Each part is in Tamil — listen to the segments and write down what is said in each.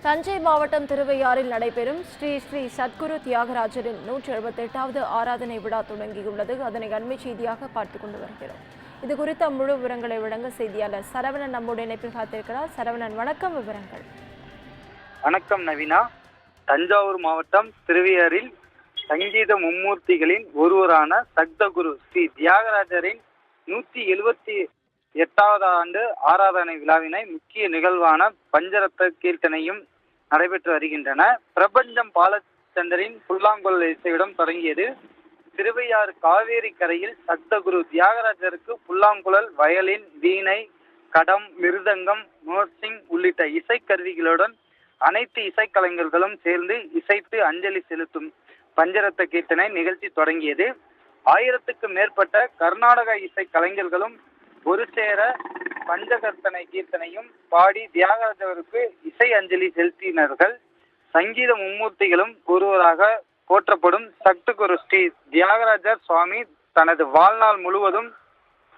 தஞ்சை மாவட்டம் திருவையாறில் நடைபெறும் ஸ்ரீ ஸ்ரீ சத்குரு தியாகராஜரின் 178வது ஆராதனை விழா தொடங்கியுள்ளது. அதனை அண்மை செய்தியாக பார்த்துக் கொண்டு வருகிறோம். இது குறித்த முழு விவரங்களை வழங்க செய்தியாளர் சரவணன் நம்முடைய இணைப்பில் காத்திருக்கிறார். சரவணன், வணக்கம். விவரங்கள். வணக்கம் நவீனா. தஞ்சாவூர் மாவட்டம் திருவையாறில் சங்கீத மும்மூர்த்திகளின் ஒருவரான சத்குரு ஸ்ரீ தியாகராஜரின் 178வது ஆண்டு ஆராதனை விழாவினை முக்கிய நிகழ்வான பஞ்சரத்ன கீர்த்தனையும் நடைபெற்று வருகின்றன. பிரபஞ்சம் பாலச்சந்தரின் புல்லாங்குழல் இசையுடன் தொடங்கியது. திருவையாறு காவேரி கரையில் சத்குரு தியாகராஜருக்கு புல்லாங்குழல், வயலின், வீணை, கடம், மிருதங்கம், மோர்சிங் உள்ளிட்ட இசைக்கருவிகளுடன் அனைத்து இசைக்கலைஞர்களும் சேர்ந்து இசைத்து அஞ்சலி செலுத்தும் பஞ்சரத்ன கீர்த்தனை நிகழ்ச்சி தொடங்கியது. 1000க்கும் மேற்பட்ட கர்நாடக இசை கலைஞர்களும் ஒரு சேர பஞ்சகர்த்தனை கீர்த்தனையும் பாடி தியாகராஜருக்கு இசை அஞ்சலி செலுத்தினார்கள். சங்கீத மும்மூர்த்திகளும் ஒருவராக போற்றப்படும் சத்குரு ஸ்ரீ தியாகராஜர் சுவாமி தனது வாழ்நாள் முழுவதும்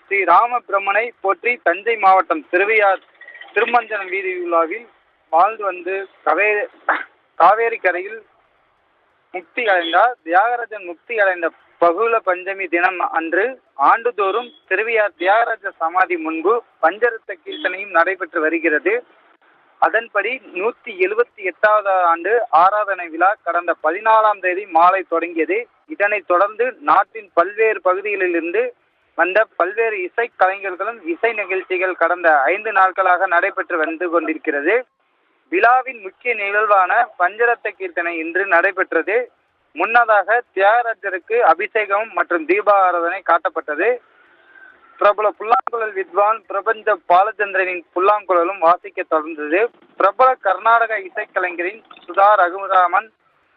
ஸ்ரீ ராமபிரமனை போற்றி தஞ்சை மாவட்டம் திருவையார் திருமஞ்சனம் வீதி விழாவில் வாழ்ந்து வந்து காவேரி கரையில் முக்தி அடைந்தார். தியாகராஜன் முக்தி அடைந்த பகுல பஞ்சமி தினம் அன்று ஆண்டுதோறும் திருவையார் தியாகராஜ சமாதி முன்பு பஞ்சரத்ன கீர்த்தனையும் நடைபெற்று வருகிறது. அதன்படி 178வது ஆண்டு ஆராதனை விழா கடந்த 14ஆம் தேதி மாலை தொடங்கியது. இதனைத் தொடர்ந்து நாட்டின் பல்வேறு பகுதிகளிலிருந்து வந்த பல்வேறு இசை கலைஞர்களும் இசை நிகழ்ச்சிகள் கடந்த 5 நாட்களாக நடைபெற்று வந்து கொண்டிருக்கிறது. விழாவின் முக்கிய நிகழ்வான பஞ்சரத்ன கீர்த்தனை இன்று நடைபெற்றது. முன்னதாக தியாகராஜருக்கு அபிஷேகம் மற்றும் தீபாராதனை காட்டப்பட்டது. பிரபல புல்லாங்குழல் வித்வான் பிரபஞ்ச பாலச்சந்திரனின் புல்லாங்குழலும் வாசிக்க தொடர்ந்தது. பிரபல கர்நாடக இசைக்கலைஞரின் சுதா ரகுராமன்,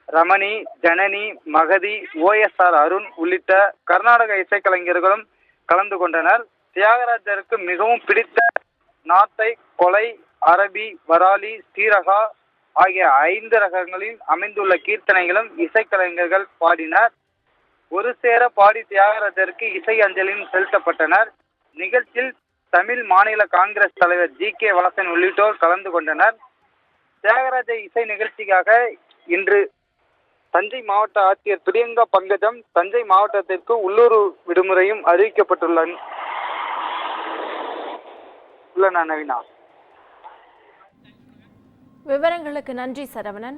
ரமணி, ஜனனி, மகதி, OSR அருண் உள்ளிட்ட கர்நாடக இசைக்கலைஞர்களும் கலந்து கொண்டனர். தியாகராஜருக்கு மிகவும் பிடித்த நாத்தை, கொலை, அரபி, வராலி, ஸ்ரீரகா ஆகிய 5 ரகங்களில் அமைந்துள்ள கீர்த்தனைகளும் இசைக்கலைஞர்கள் பாடினர். ஒரு சேர பாடி தியாகராஜருக்கு இசை அஞ்சலியும் செலுத்தப்பட்டனர். நிகழ்ச்சியில் தமிழ் மாநில காங்கிரஸ் தலைவர் GK வாசன் உள்ளிட்டோர் கலந்து கொண்டனர். தியாகராஜ இசை நிகழ்ச்சிக்காக இன்று தஞ்சை மாவட்ட ஆட்சியர் பிரியங்கா பங்கஜம் தஞ்சை மாவட்டத்திற்கு உள்ளூர் விடுமுறையும் அறிவிக்கப்பட்டுள்ளன. நவீனா, விவரங்களுக்கு நன்றி சரவணன்.